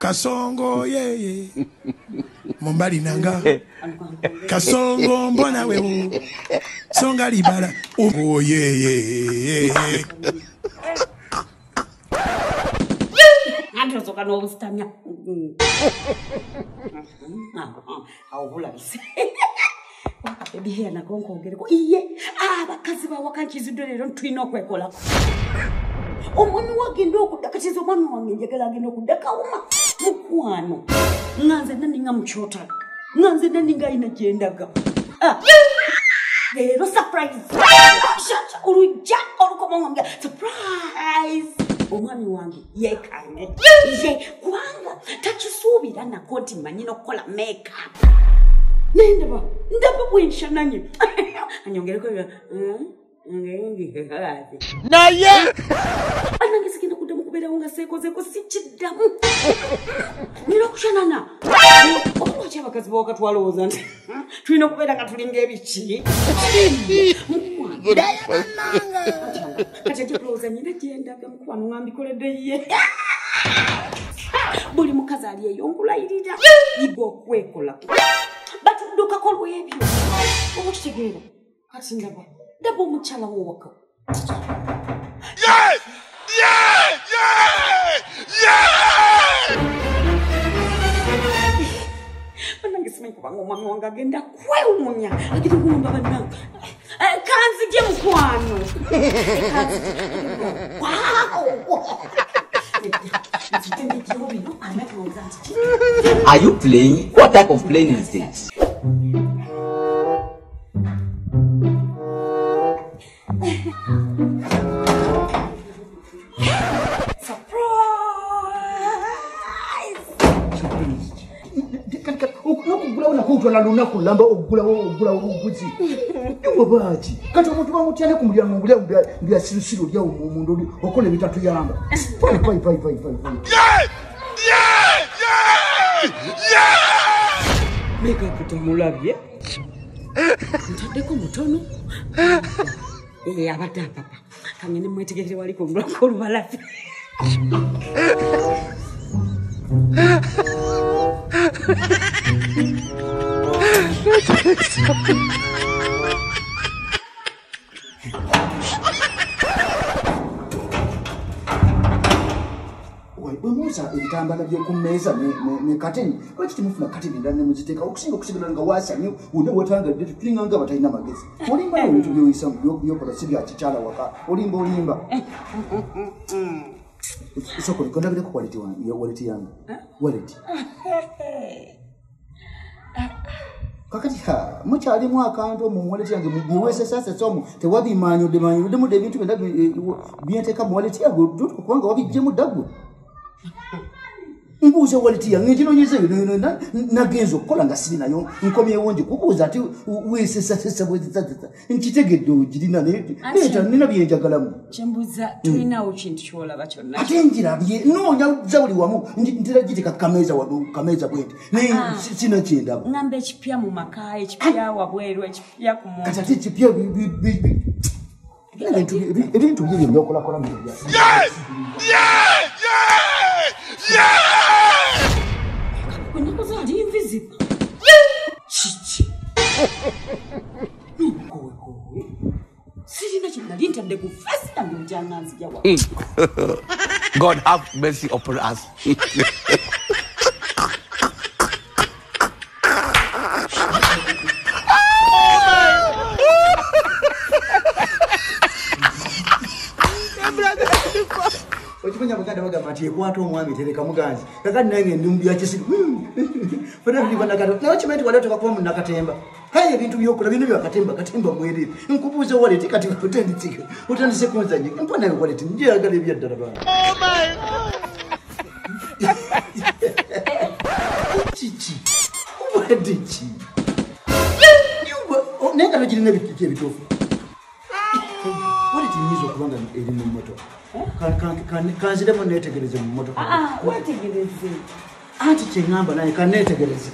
Kasongo ye Mombali nanga Kasongo mbona wewe Songa libala oh ye Androzoka no ustamya awuvula bise baby here na konkongereko iye abakazi ba wakanchizidwe lero ntwina okwekola omwami wagenda okudakatiza omwami wange njagala agenda okudaka uma mukwano nganze naninga muchota nganze naninga ina jendaga lero surprise shata uruja olukomanga surprise omwami wange yekane ye kwanga tachisuubira nakoti manyino kola makeup nendaba ndaba bwensha nanye anyongereko naye anange sikina kudamu kubera unga sekozeko sikidamu nira kushanana owacha bakazi boka twaloza nti tulina kubera nga tulinga ebiki kati ekyokulowooza nyina gyendaga mukwano ngambi koledde ye buli mukazi ali eyo nkulayirira yiga okwekola batudukako lwebyo okitegeera kati ndaba omukyala wowaka banange simanyi kubanga omwami wange agenda kwewunya agenda kulumba bannange kanzigye mukwano Are you playing? What type of playing is this? Kutwala lunaku lamba okugula obuguzi yobaji kati omuntu bamutyane ku mulyango mbya sirusiru lya omuntu okola bitatu yamba pai meka kutamulabye ntadeko mutono abadde papa kangene mwetegerere wali ku mulako olubalafi Musa ibitambala byo kumeza ne kateni kwati timufuna kateni ndane muziteka okusinga kusigala nga wasamye unde wotanga de tulinga nga batayina magezi olimba ebintu byo isa byo kola sibya kichala waka olimba isoko likonda bile quality one your quality yangu wallet kakati muchali mwakanto mu wallet yange muwese sasa somo te wabi manyo de mu de bintu benda bienteka mu wallet yangu dutu kwanga wabi je mu dagu mbuze wallet yange ngino nyize nagenzo kola ngasiri nayo nkomye wonje kubuza ati wese sasa bwezitata nkitegedde ojirina neta nina byenjagalamu chembuza tuina ochintu chola bachonna atenjira bye nonya zawuli wamu ntira gitika kameza wadu kameza bwete ne sina kyenda ngambe ekipya mu makaye ekipya wabweru ekipya ku muntu kati ekipya ebintu bye byokola kola mu bya invisible. Chichi. God have mercy upon us. Ochimenya baganda bagambati ekwato omwami tereka muganzi kakati nange ndumbi yakisiku fana ndibana kato na ochimenti waleto kakwa mu nakatemba haye ebintu byokola bino byakatemba mwere nkubuze wallet kati utenditike utandise kunzanye mpana wallet ndiye agale byaddala bana oh my god chichi ubadichi nenga nojirina bitofu wallet nizo kubanga eri mu moto kanzire mo netegereze mu moto wetegereze ati chengamba naye kanetegereze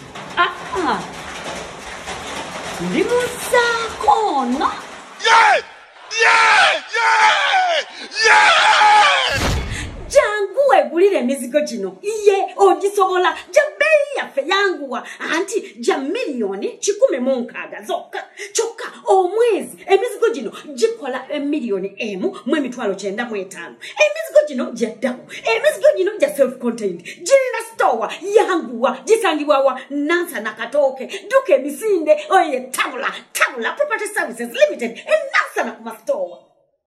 ndimusako no jangu wegulire emizigo gino iye ogisobola jabeyi yaffe yanguwa anti ja miliyoni 16 zokka kyokka omwezi emizigo gino gikola miliyoni emu mu emitwalo 95 emizigo gino gyaddamu emizigo gino gya self contained girina store yanguwa gisangibwawa Nansa Nakatoke duke emisinde oye tabula property services limited Nansa Nakuma store